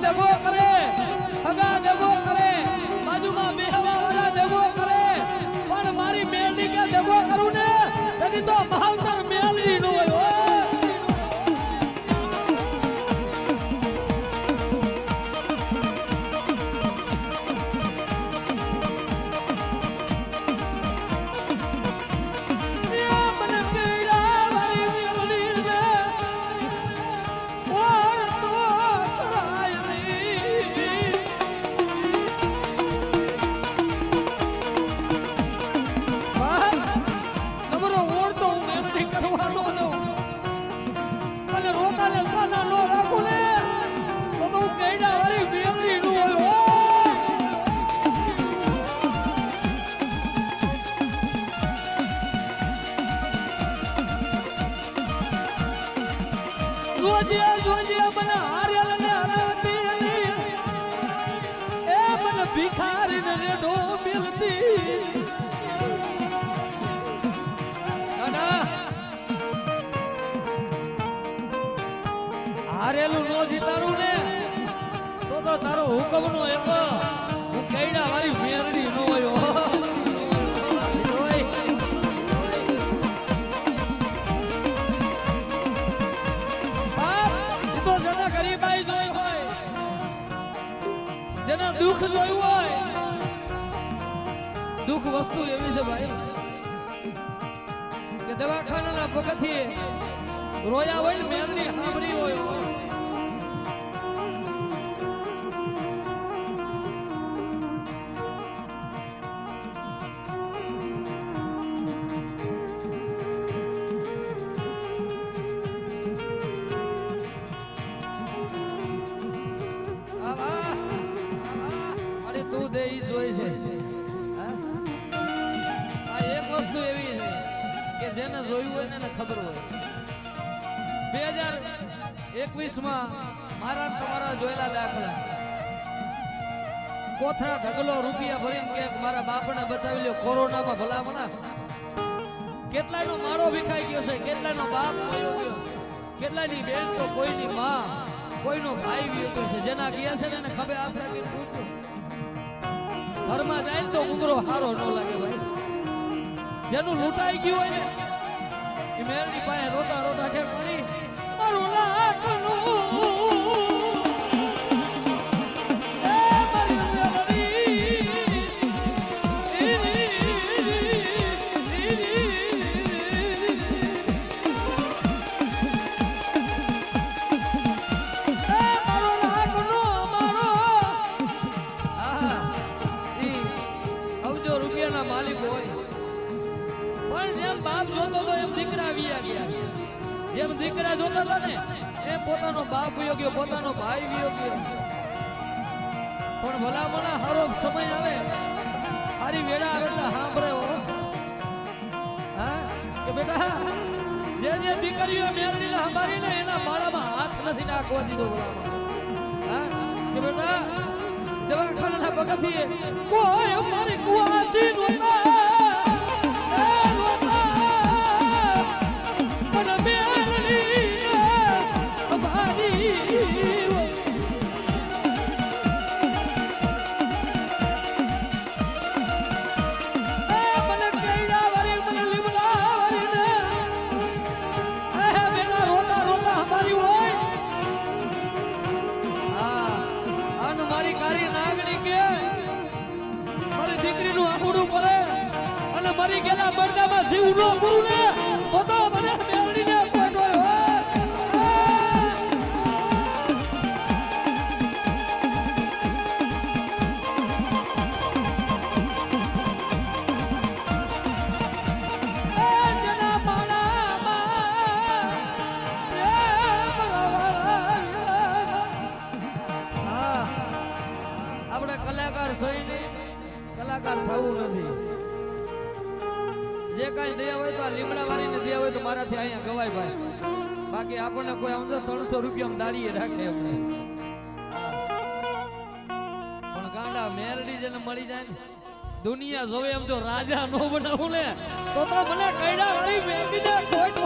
દેવો કરે, હગા દેવો કરે, બાજુમાં બેહવા વાળા દેવો કરે, પણ મારી મેલડી કે દેવો કરું ને તેથી તો ભાવતર મેલડી નો હોય. ભિખારી ને રેડો મિલતી હારેલું નો જીતાડું ને તો તારો હુકમ નો એક હું કઈડા વાળી મેરડી નો હોય. તો જેના ગરીબાઈ જોઈ હોય, જેના દુઃખ જોયું હોય, દુઃખ વસ્તુ એવી છે ભાઈ કે દવાખાનાના પગથિયે રોયા હોય ને મેલની સાંભળી હોય. જેને જોયું હોય ને ખબર હોય. 2021 માં મારા તમારા જોયેલા દાખલા કોથળા ઢગલો રૂપિયા ભરીને કે મારા બાપને બચાવી લ્યો કોરોનામાં ભલામણા. કેટલાયનો માળો વિખાઈ ગયો છે, કેટલાયનો બાપ મર્યો ગયો, કેટલાયની બેન તો કોઈની માં, કોઈનો ભાઈ ગયો છે. જેના ગયા છે ને એને ખબર હાથ રાખીને પૂછ્યું. ઘરમાં જાય તો ઉંદરો હારો ન લાગે ભાઈ. જેનું લૂંટાઈ ગયું હોય ને એ મેરડી પાસે રોતા રોતા કે પાણી મારું લાકનું માલિક હોય પણ જેમ બાપ જોતો તો એમ દીકરા વિયા ગયા. જેમ દીકરા જોતા હતા ને એમ પોતાનો બાપ વિયો ગયો, પોતાનો ભાઈ વિયો ગયો. પણ ભલામણા હારો સમય આવે, હારી વેળા આવે એટલે સાંભળે હા કે બેટા જે જે દીકરીઓ મેળવીને સંભાળીને એના માળામાં હાથ નથી નાખવા દીધો. ભલામણા હા કે બેટા દવાખાનાના પગથિયે કોઈ મારી કુવાસી નહોતા. મરી ગયેલા મરદામાં જીવ નો પૂરું ને તો મને મેળવીને કોટો આપણે કલાકાર સહી કલાકાર થવું નથી. જે કાંઈ દયા હોય તો આ લીમડા વાળીને દયા હોય તો મારાથી અહીંયા ગવાય ભાઈ. બાકી આપણને કોઈ આમ 300 રૂપિયા દાડીએ રાખે અમને. પણ ગાંડા મેરડી જેને મળી જાય ને દુનિયા જોવે એમ જો રાજા નો બનાવું ને તો મને કઈડા વાળી મેંગીને ખોટ